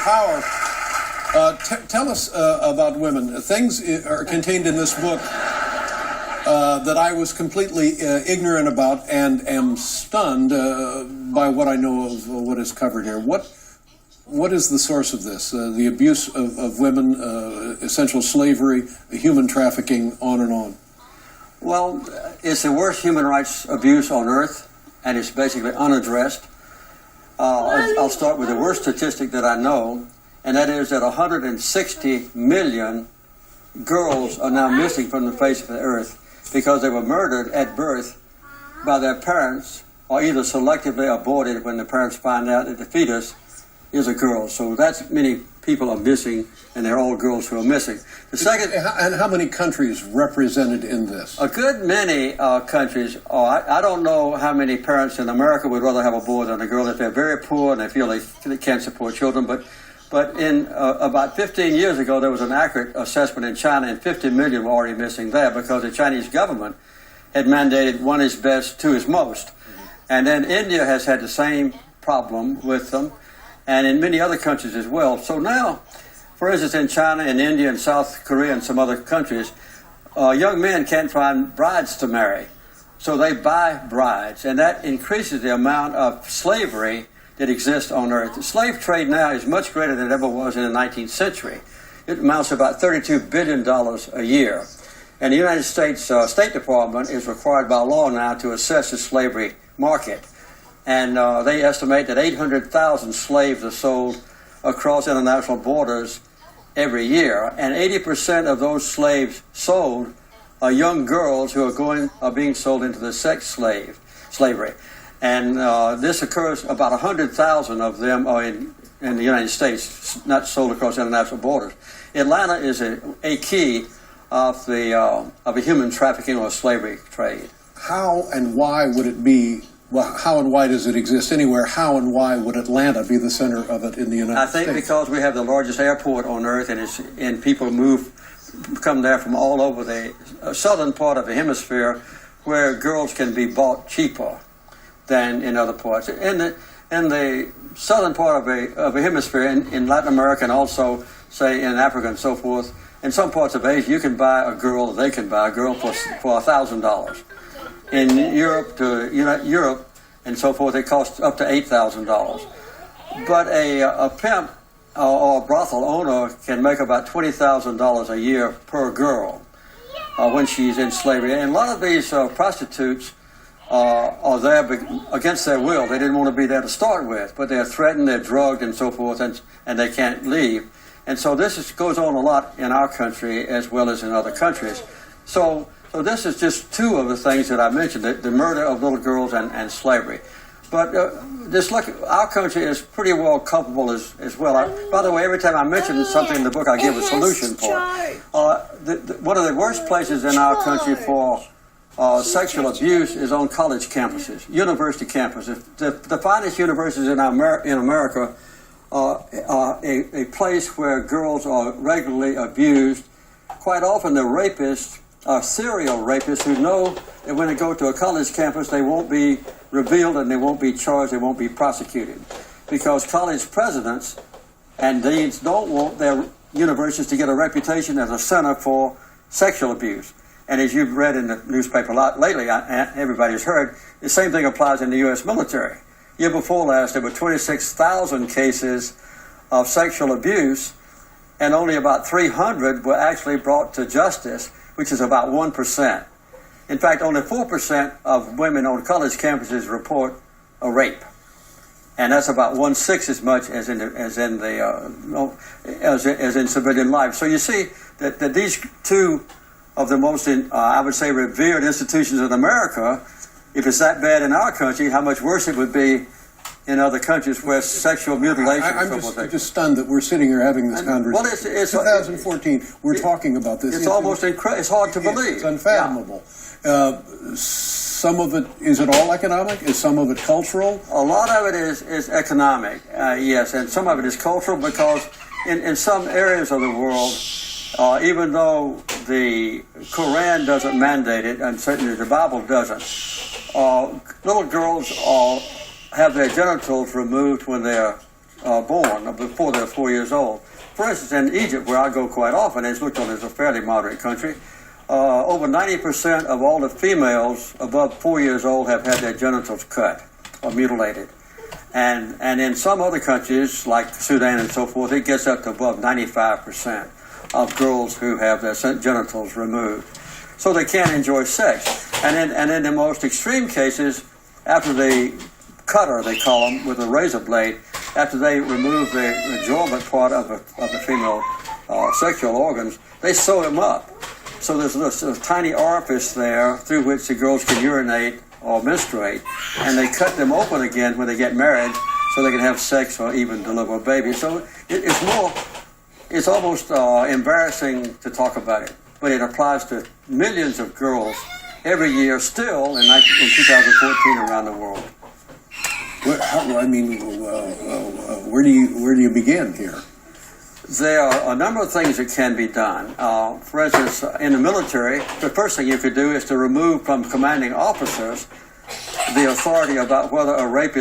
Howard, tell us about women. Things are contained in this book that I was completely ignorant about and am stunned by what I know of what is covered here. What is the source of this? The abuse of women, essential slavery, human trafficking, on and on. Well, it's the worst human rights abuse on earth, and it's basically unaddressed. I'll start with the worst statistic that I know, and that is that 160 million girls are now missing from the face of the earth because they were murdered at birth by their parents, or either selectively aborted when the parents find out that the fetus is a girl. So that's many people are missing, and they're all girls who are missing. The second, and how many countries represented in this? A good many countries. I don't know how many parents in America would rather have a boy than a girl if they're very poor and they feel they can't support children. But in about 15 years ago, there was an accurate assessment in China, and 50 million were already missing there because the Chinese government had mandated one is best, two is most. And then India has had the same problem with them, and in many other countries as well. So now, for instance, in China and India and South Korea and some other countries, young men can't find brides to marry. So they buy brides, and that increases the amount of slavery that exists on earth. The slave trade now is much greater than it ever was in the 19th century. It amounts to about $32 billion a year. And the United States State Department is required by law now to assess the slavery market. And they estimate that 800,000 slaves are sold across international borders every year. And 80% of those slaves sold are young girls who are being sold into the sex slavery. And this occurs, about 100,000 of them are in the United States, not sold across international borders. Atlanta is a key of a human trafficking or slavery trade. How and why would it be? Well, how and why does it exist anywhere? How and why would Atlanta be the center of it in the United States? I think because we have the largest airport on earth, and people come there from all over the southern part of the hemisphere, where girls can be bought cheaper than in other parts. In the southern part of a hemisphere, in Latin America, and also, say, in Africa and so forth, in some parts of Asia, you can buy a girl, they can buy a girl for $1,000. In Europe and so forth, it costs up to $8,000. But a pimp or a brothel owner can make about $20,000 a year per girl when she's in slavery. And a lot of these prostitutes are there against their will. They didn't want to be there to start with, but they're threatened, they're drugged, and so forth, and they can't leave. And so this goes on a lot in our country as well as in other countries. So this is just two of the things that I mentioned, the murder of little girls and slavery. But our country is pretty well culpable as well. By the way, every time I mention something in the book, I give a solution for it. One of the worst places in our country for sexual abuse is on college campuses, university campuses. The finest universities in America are a place where girls are regularly abused. Quite often, the rapists are serial rapists who know that when they go to a college campus, they won't be revealed and they won't be charged, they won't be prosecuted. Because college presidents and deans don't want their universities to get a reputation as a center for sexual abuse. And as you've read in the newspaper a lot lately, everybody's heard, the same thing applies in the U.S. military. Year before last, there were 26,000 cases of sexual abuse, and only about 300 were actually brought to justice, which is about 1%. In fact, only 4% of women on college campuses report a rape, and that's about 1/6 as much as in civilian life. So you see that these two of the most, I would say, revered institutions in America, if it's that bad in our country, how much worse it would be in other countries where sexual mutilation. I'm just stunned that we're sitting here having this conversation. Well, it's 2014. We're talking about this. It's almost incredible. It's hard to believe. It's unfathomable. Yeah. Some of it, is it all economic? Is some of it cultural? A lot of it is economic, yes, and some of it is cultural because in some areas of the world, even though the Quran doesn't mandate it, and certainly the Bible doesn't, little girls have their genitals removed when they're born, before they're 4 years old. For instance, in Egypt, where I go quite often, it's looked on as a fairly moderate country, over 90% of all the females above 4 years old have had their genitals cut or mutilated. And in some other countries, like Sudan and so forth, it gets up to above 95% of girls who have their genitals removed. So they can't enjoy sex. And in the most extreme cases, after they cut her, they call them, with a razor blade, after they remove the adjorbent part of the female sexual organs, they sew them up. So there's a tiny orifice there through which the girls can urinate or menstruate, and they cut them open again when they get married so they can have sex or even deliver a baby. So it's almost embarrassing to talk about it, but it applies to millions of girls every year still in 2014 around the world. Where do you begin here? There are a number of things that can be done. For instance, in the military, the first thing you could do is to remove from commanding officers the authority about whether a rape